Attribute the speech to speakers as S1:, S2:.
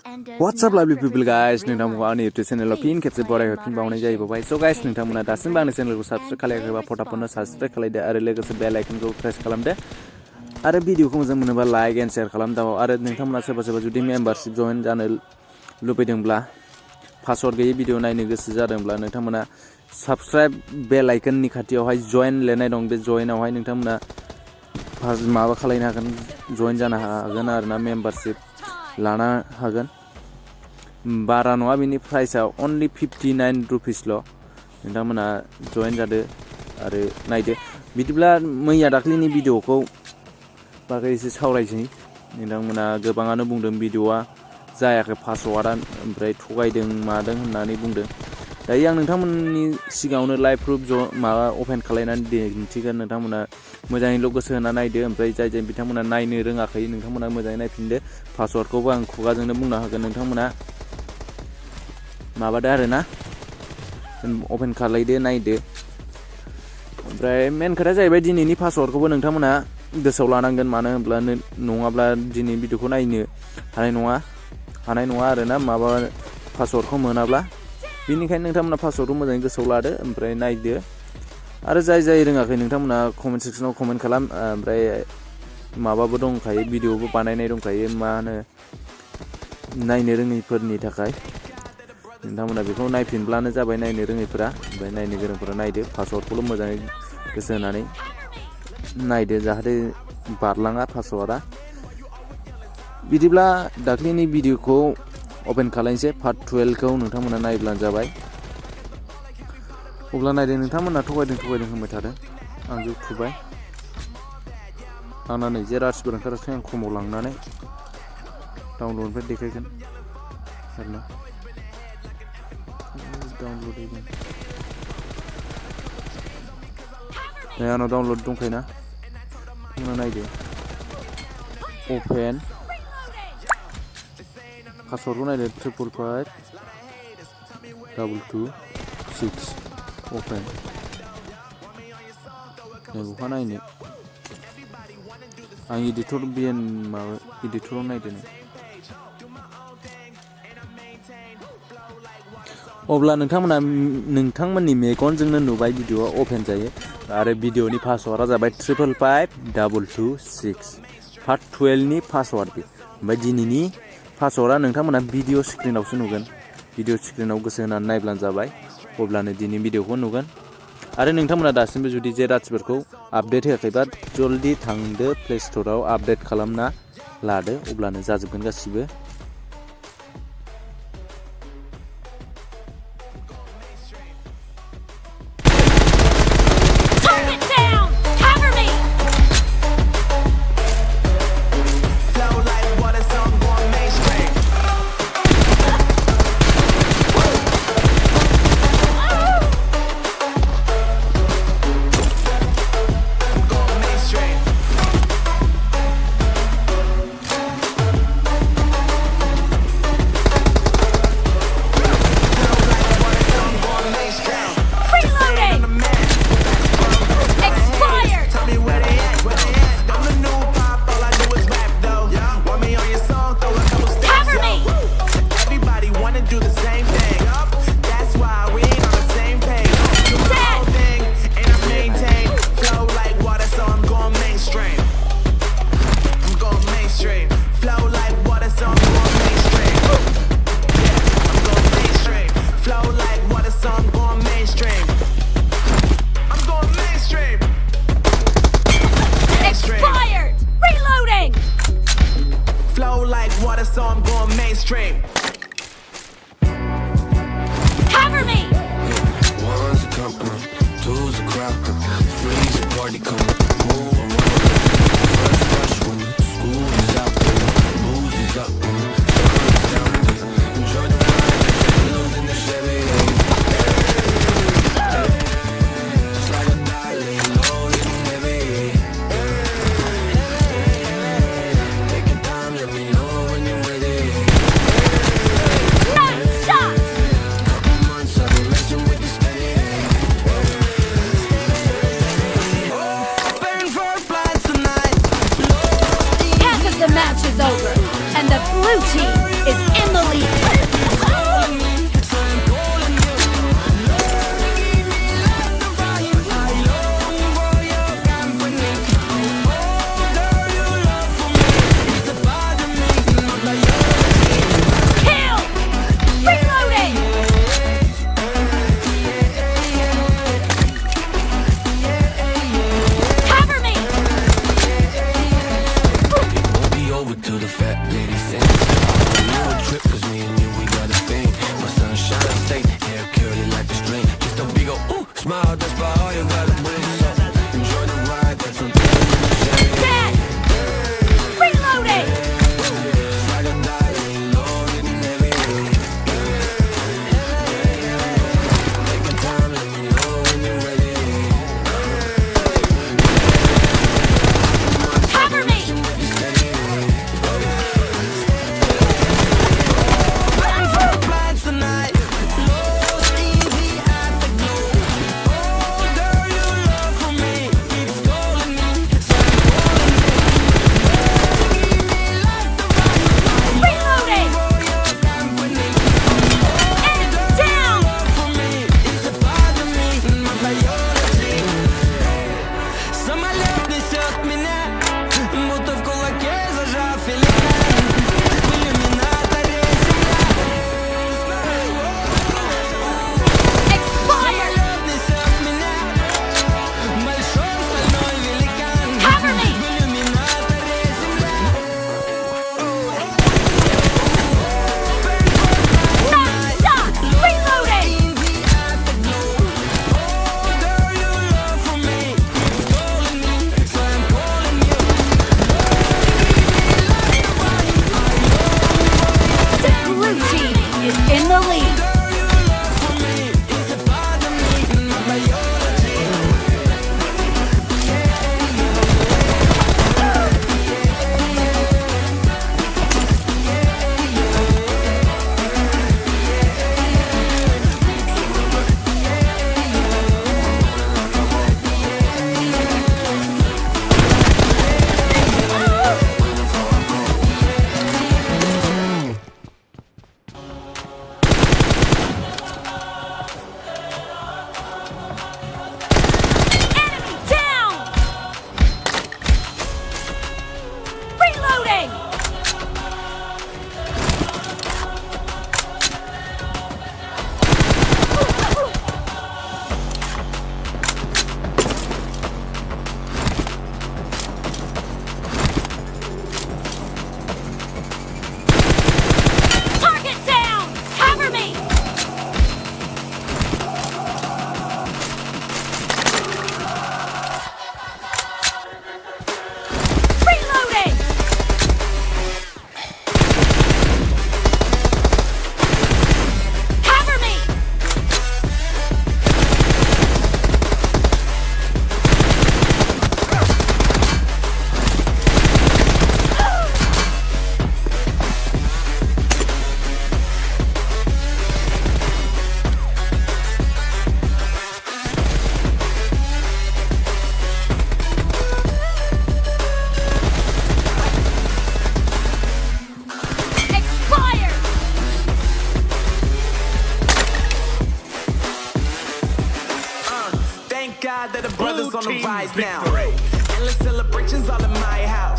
S1: What's up lovely people guys, नोंथांमोनखौ आंनि YouTube channel fin खेबसे बरायहरफिनबावनाय जाहैबाय। So guys, नोंथांमोना दासिमबो आंनि चेनेलखौ साबस्क्राइब खालायाखैबा फटाफटनो साबस्क्राइब खालायदो आरो लोगोसे बेल आइकनखौ प्रेस खालामदो आरो भिडिअखौ मोजां मोनोबा लाइक एन्ड शेयार खालामदो आरो नोंथांमोना सोरबा जुदि मेम्बारशिप जइन जानो लुबैदोंब्ला पासवर्ड गैयै भिडिअ नायनो गोसो जादोंब्ला नोंथांमोना साबस्क्राइब बेल आइकननि खाथियावहाय जइन लिरनाय दं बे जइनआवहाय नोंथांमोना माबा खालायनो हागोन जइन जानो हागोन आरोना मेम्बारशिप लानो हागोन बारा नङा बिनि प्राइसआ only 59 रुपिसल' नोंथांमोना जइन जादो आरो नायदो बिदिब्ला मैया दाख्लिनि भिडिअखौ बागै एसे सावरायसै नोंथांमोना गोबाङानो बुंदों भिडिअआ जायाखै पासवार्डआ ओमफ्राय थगायदों मादों होननानै बुंदों दायो आं नोंथांमोननि सिगाङावनो लाइभ प्रुफ माबा अपेन खालायनानै दिन्थिगोन नोंथांमोना मोजाङैल' गोसो होना नायदो ओमफ्राय जाय बिथांमोना नायनो रोङाखै नोंथांमोना मोजाङै नायफिनदो पासवार्डखौबो आं खुगाजोंनो बुंनो हागोन नोंथांमोना माबादो आरोना अपेन खालायदो नायदो ओमफ्राय मेन खोथाया जाहैबाय दिनैनि पासवार्डखौबो नोंथांमोना गोसोआव लानांगोन मानो होनब्ला नङाब्ला दिनै भिडिअखौ नायनो हानाय नङा आरोना माबा पासवार्डखौ मोनाब्ला बेनिखायनो नोंथांमोना पासवार्डखौ मोजाङै गोसोआव लादो ओमफ्राय नायदो आरो जाय रोङाखै नोंथांमोना कमेन्ट सेक्सनाव कमेन्ट खालाम ओमफ्राय माबाबो दंखायो भिडिअबो बानायनाय दंखायो मा होनो नायनो रोङैफोरनि थाखाय नोंथांमोना बेखौ नायफिनब्लानो जाबाय नायनो रोङैफोरा ओमफ्राय नायनो गोरोंफोरा नायदो पासवार्डखौल' मोजाङै गोसो होनानै नायदो जाहाथे बारलाङा पासवार्डआ बिदिब्ला दाख्लिनि भिडिअखौ अपेन खालायनोसै पार्ट 12 खौ नोंथांमोना नायब्लानो जाबाय अब्ला नायदो नोंथांमोना थगायदों होनबाय थादों आंजों थुबाय आंना नै जे रासिफोर ओंखारासै आं खमाव लांनानै डाउनलडनिफ्राय देखायगोन आरोना डाउनलड आंनाव डाउनलड दंखायोना नोंना नायदो अपेन पासवार्डखौ नायदो 5552226 अपेन नैबेखौ नायनो आं एडिटर माबा एडिटराव नायदो अब्ला नोंथांमोननि मेगनजोंनो नुबाय भिडिअआ अपेन जायो आरो भिडिअनि पासवार्डआ जाबाय 5552226 पार्ट 12 नि पासवार्ड बे ओमफ्राय दिनैनि पासवार्डआ नोंथांमोना भिडिअ स्क्रिनावसो नुगोन भिडिअ स्क्रिनाव गोसो होनानै नायब्लानो जाबाय अब्लानो दिनै भिडिअखौ नुगोन आरो नोंथांमोना दासिमबो जुदि जे रासिफोरखौ आपडेट होआखैबा जल्दि थांदो प्ले स्ट'राव आपडेट खालामना लादो अब्लानो जाजोबगोन गासिबो
S2: So I'm going mainstream. Cover me. One's a company, two's a crowd, three's a party coming. Move around, first rush when school is out there, booze is up when sun's down there. Enjoy the ride, pillows in the Chevy. It's like a dolly, low and heavy. Take your time, let me know.
S3: Over, and the blue team is in the God that the brothers on the rise now. Endless celebrations all in my house.